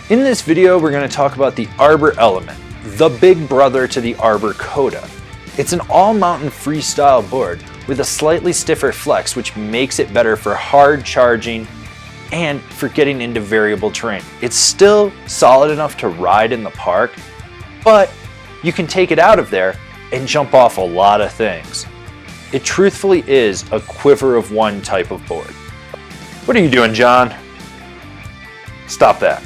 In this video, we're going to talk about the Arbor Element, the big brother to the Arbor Coda. It's an all-mountain freestyle board with a slightly stiffer flex, which makes it better for hard charging and for getting into variable terrain. It's still solid enough to ride in the park, but you can take it out of there and jump off a lot of things. It truthfully is a quiver of one type of board. What are you doing, John? Stop that.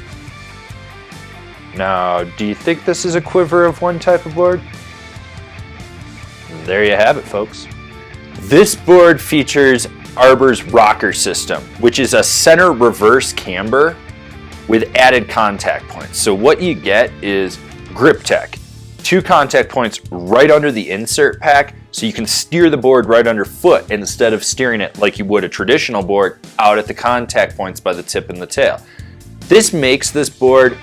Now, do you think this is a quiver of one type of board? There you have it, folks. This board features Arbor's rocker system, which is a center reverse camber with added contact points. So what you get is grip tech, 2 contact points right under the insert pack, so you can steer the board right underfoot instead of steering it like you would a traditional board out at the contact points by the tip and the tail. This makes this board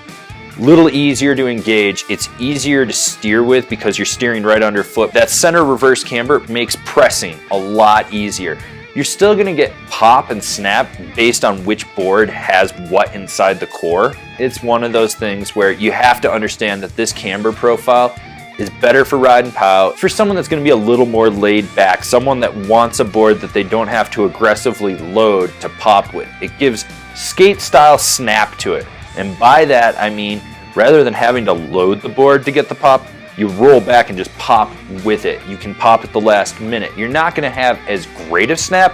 a little easier to engage. It's easier to steer with because you're steering right underfoot. That center reverse camber makes pressing a lot easier. You're still going to get pop and snap based on which board has what inside the core. It's one of those things where you have to understand that this camber profile is better for riding POW, for someone that's going to be a little more laid back, someone that wants a board that they don't have to aggressively load to pop with. It gives skate style snap to it. And by that I mean, rather than having to load the board to get the pop, you roll back and just pop with it. You can pop at the last minute. You're not going to have as great of snap,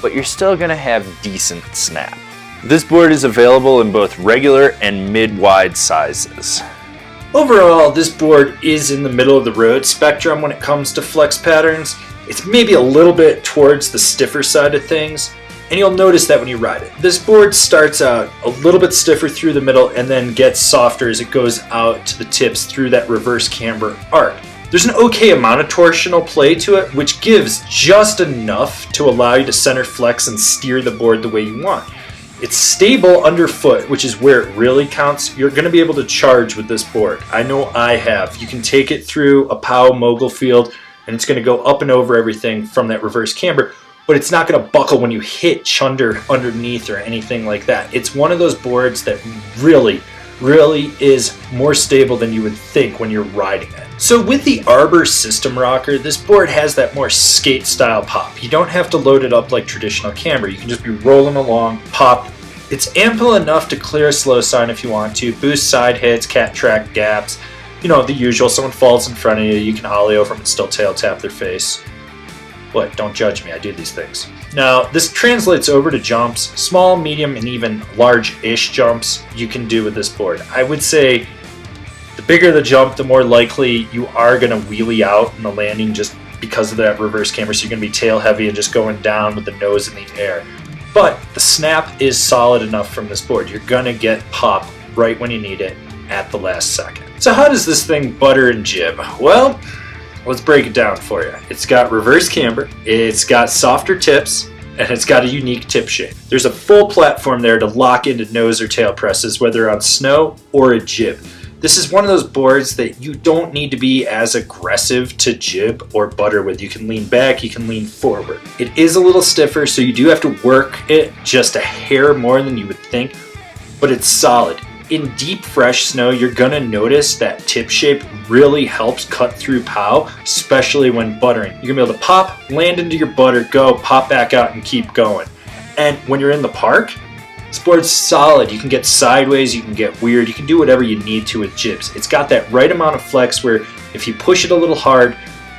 but you're still going to have decent snap. This board is available in both regular and mid-wide sizes. Overall, this board is in the middle of the road spectrum when it comes to flex patterns. It's maybe a little bit towards the stiffer side of things, and you'll notice that when you ride it. This board starts out a little bit stiffer through the middle and then gets softer as it goes out to the tips through that reverse camber arc. There's an okay amount of torsional play to it, which gives just enough to allow you to center flex and steer the board the way you want. It's stable underfoot, which is where it really counts. You're going to be able to charge with this board. I know I have. You can take it through a POW mogul field and it's going to go up and over everything from that reverse camber, but it's not going to buckle when you hit chunder underneath or anything like that. It's one of those boards that really is more stable than you would think when you're riding it. So with the Arbor system rocker, this board has that more skate style pop. You don't have to load it up like traditional camber. You can just be rolling along, pop. It's ample enough to clear a slow sign if you want to, boost side hits, cat track gaps, you know, the usual. Someone falls in front of you, you can ollie over them and still tail tap their face. What? Don't judge me, I do these things. Now, this translates over to jumps. Small, medium, and even large-ish jumps you can do with this board. I would say the bigger the jump, the more likely you are going to wheelie out in the landing just because of that reverse camber, so you're going to be tail heavy and just going down with the nose in the air. But the snap is solid enough from this board. You're going to get pop right when you need it at the last second. So how does this thing butter and jib? Well, let's break it down for you. It's got reverse camber, it's got softer tips, and it's got a unique tip shape. There's a full platform there to lock into nose or tail presses, whether on snow or a jib. This is one of those boards that you don't need to be as aggressive to jib or butter with. You can lean back, you can lean forward. It is a little stiffer, so you do have to work it just a hair more than you would think, but it's solid. In deep, fresh snow, you're gonna notice that tip shape really helps cut through POW, especially when buttering. You're gonna be able to pop, land into your butter, go, pop back out, and keep going. And when you're in the park, this board's solid. You can get sideways, you can get weird, you can do whatever you need to with jibs. It's got that right amount of flex where if you push it a little hard,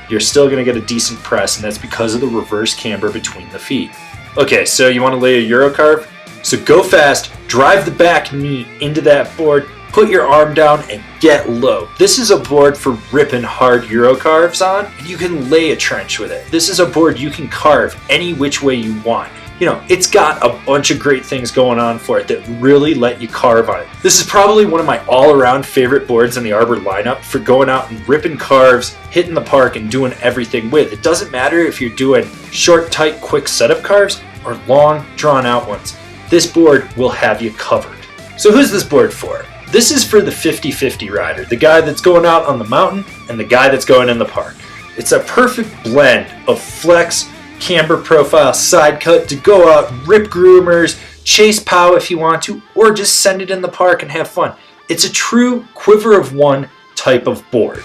you're still gonna get a decent press, and that's because of the reverse camber between the feet. Okay, so you wanna lay a Euro carve? So go fast, drive the back knee into that board, put your arm down, and get low. This is a board for ripping hard Euro carves on, and you can lay a trench with it. This is a board you can carve any which way you want. You know, it's got a bunch of great things going on for it that really let you carve on it. This is probably one of my all-around favorite boards in the Arbor lineup for going out and ripping carves, hitting the park, and doing everything with. It doesn't matter if you're doing short, tight, quick setup carves or long, drawn-out ones. This board will have you covered. So who's this board for? This is for the 50-50 rider, the guy that's going out on the mountain and the guy that's going in the park. It's a perfect blend of flex, camber profile side cut to go out, rip groomers, chase POW if you want to, or just send it in the park and have fun. It's a true quiver of one type of board.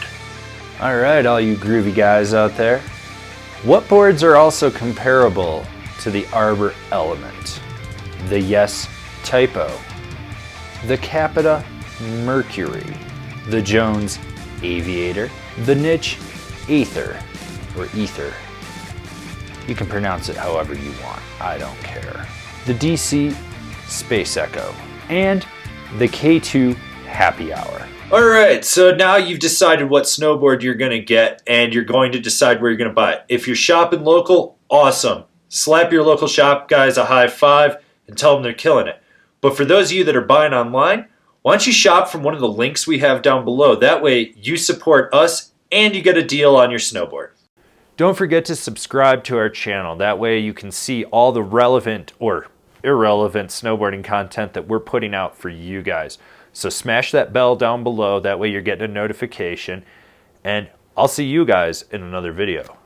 All right, all you groovy guys out there. What boards are also comparable to the Arbor Element? The Yes Typo, the Capita Mercury, the Jones Aviator, the Niche Aether, or Ether. You can pronounce it however you want, I don't care. The DC Space Echo, and the K2 Happy Hour. Alright, so now you've decided what snowboard you're going to get, and you're going to decide where you're going to buy it. If you're shopping local, awesome. Slap your local shop guys a high five and tell them they're killing it. But for those of you that are buying online, why don't you shop from one of the links we have down below? That way you support us and you get a deal on your snowboard. Don't forget to subscribe to our channel. That way you can see all the relevant or irrelevant snowboarding content that we're putting out for you guys. So smash that bell down below. That way you're getting a notification. And I'll see you guys in another video.